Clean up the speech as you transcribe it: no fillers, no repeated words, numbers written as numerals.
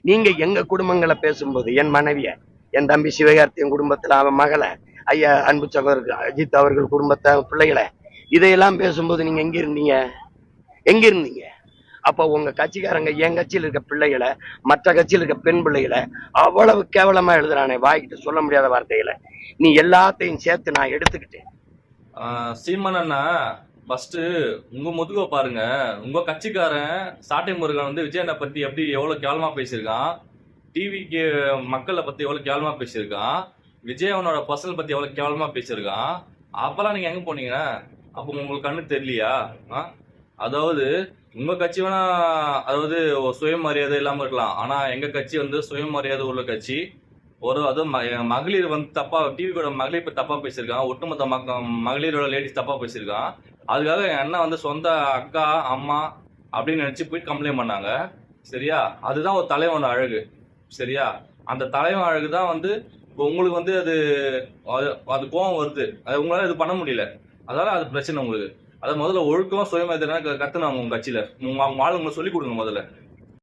நீங்க எங்க குடும்பங்களை பேசும்போது என் மனைவிய, என் தம்பி சிவகார்த்தியின் குடும்பத்துல அவன் மகளை, ஐயா அன்பு சகோதரர் அஜித் அவர்கள் குடும்பத்தை பிள்ளைகளை, இதையெல்லாம் பேசும்போது நீங்க எங்க இருந்தீங்க? எங்க இருந்தீங்க? அப்ப உங்க கட்சிக்காரங்க என் கட்சியில் இருக்க பிள்ளைகளை, மற்ற கட்சியில் இருக்க பெண் பிள்ளைகளை அவ்வளவு கேவலமா எழுதுறானே, வாய்கிட்ட சொல்ல முடியாத வார்த்தைகளை. நீ எல்லாத்தையும் சேர்த்து நான் எடுத்துக்கிட்டேன். சீமானண்ணா, ஃபர்ஸ்ட் உங்க முதுக பாருங்க. உங்க கட்சிக்காரன் சாட்டை முருகன் வந்து விஜயண்ணா பத்தி எப்படி எவ்வளவு கேவலமா பேசியிருக்கான், டிவிக்கு மக்களை பத்தி எவ்வளவு கேவலமா பேசியிருக்கான், விஜயவனோட பர்சனல் பத்தி எவ்வளவு கேவலமா பேசியிருக்கான். அப்பெல்லாம் நீங்க எங்க போனீங்க? அப்போ உங்களுக்கு கண்ணு தெரியலையா? அதாவது உங்க கட்சி வேணா அதாவது சுயமரியாதை இல்லாம இருக்கலாம், ஆனா எங்க கட்சி வந்து சுயமரியாதை உள்ள கட்சி. அது மகளிர் வந்து தப்பா டிவி கூட மகளிர் பத்தி தப்பா பேசியிருக்கான், ஒட்டுமொத்த மகளிரோட லேடிஸ் தப்பா பேசியிருக்கான். அதுக்காக என் அண்ணா வந்து சொந்த அக்கா அம்மா அப்படின்னு நினைச்சு போய் கம்ப்ளைண்ட் பண்ணாங்க. சரியா? அதுதான் ஒரு தலைவனோட அழகு. சரியா? அந்த தலைவன் அழகு தான் வந்து உங்களுக்கு வந்து அது கோவம் வருது, அது உங்களால இது பண்ண முடியல, அதனால அது பிரச்சனை உங்களுக்கு. அதை முதல்ல ஒழுக்கம் சுயமரியாதை கத்துனாங்க உங்க கட்சியில, உங்க ஆளுங்களை சொல்லி கொடுங்க முதல்ல.